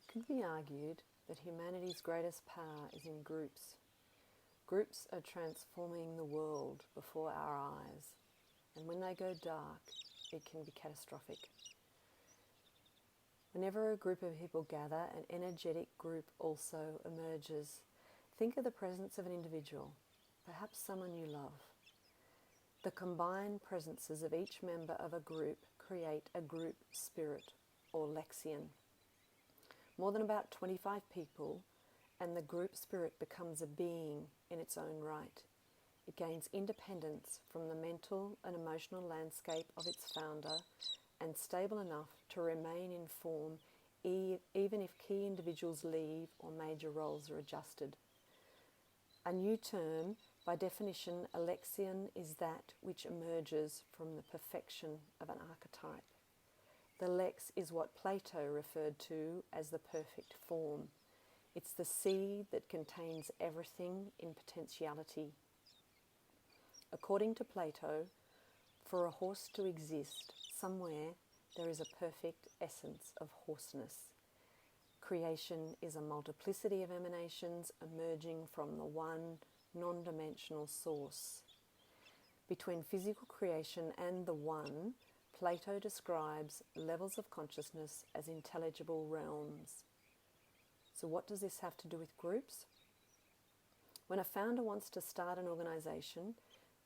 It could be argued that humanity's greatest power is in groups. Groups are transforming the world before our eyes, and when they go dark, it can be catastrophic. Whenever a group of people gather, an energetic group also emerges. Think of the presence of an individual, perhaps someone you love. The combined presences of each member of a group create a group spirit, or lexion. More than about 25 people, and the group spirit becomes a being in its own right. It gains independence from the mental and emotional landscape of its founder and stable enough to remain in form even if key individuals leave or major roles are adjusted. A new term, by definition, a lexion is that which emerges from the perfection of an archetype. The lex is what Plato referred to as the perfect form. It's the seed that contains everything in potentiality. According to Plato, for a horse to exist, somewhere there is a perfect essence of horseness. Creation is a multiplicity of emanations emerging from the one non-dimensional source. Between physical creation and the one, Plato describes levels of consciousness as intelligible realms. So what does this have to do with groups? When a founder wants to start an organization,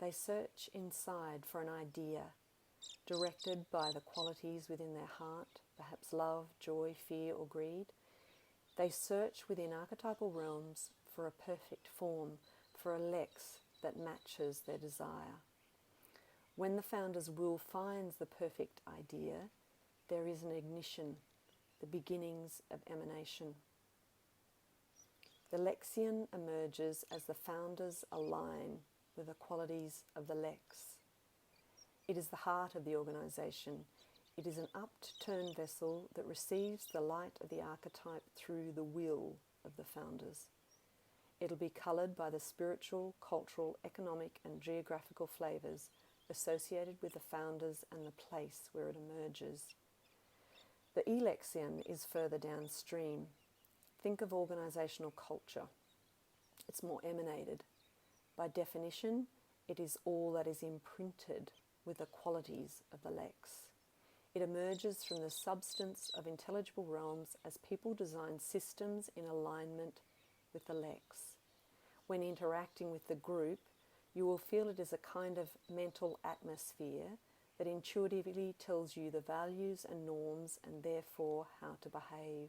they search inside for an idea, directed by the qualities within their heart, perhaps love, joy, fear, or greed. They search within archetypal realms for a perfect form, for a lex that matches their desire. When the founder's will finds the perfect idea, there is an ignition, the beginnings of emanation. The lexion emerges as the founders align with the qualities of the lex. It is the heart of the organization. It is an upturned vessel that receives the light of the archetype through the will of the founders. It'll be coloured by the spiritual, cultural, economic and geographical flavours associated with the founders and the place where it emerges. The elexion is further downstream. Think of organisational culture. It's more emanated. By definition, it is all that is imprinted with the qualities of the lex. It emerges from the substance of intelligible realms as people design systems in alignment with the lex. When interacting with the group, you will feel it is a kind of mental atmosphere that intuitively tells you the values and norms and therefore how to behave.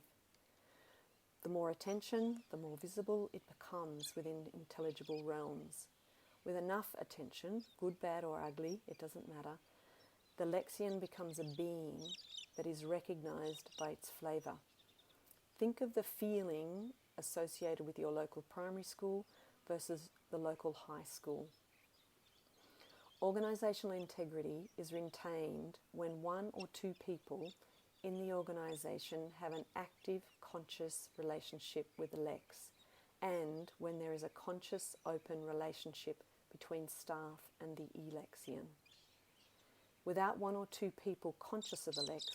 The more attention, the more visible it becomes within intelligible realms. With enough attention, good, bad or ugly, it doesn't matter, the lexion becomes a being that is recognized by its flavor. Think of the feeling associated with your local primary school versus the local high school. Organizational integrity is retained when one or two people in the organization have an active, conscious relationship with the lex, and when there is a conscious, open relationship between staff and the elexion. Without one or two people conscious of the lex,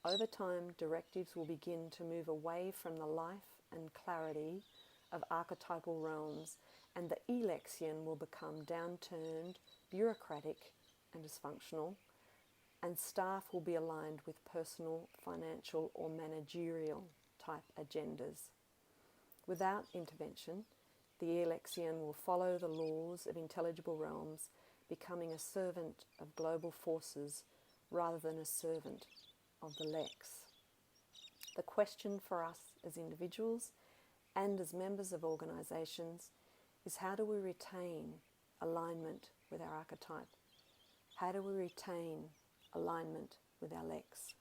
over time directives will begin to move away from the life and clarity of archetypal realms, and the elexion will become downturned, bureaucratic and dysfunctional, and staff will be aligned with personal, financial or managerial type agendas. Without intervention, the elexion will follow the laws of intelligible realms, becoming a servant of global forces rather than a servant of the lex. The question for us as individuals and as members of organisations is, how do we retain alignment with our archetype? How do we retain alignment with our lex?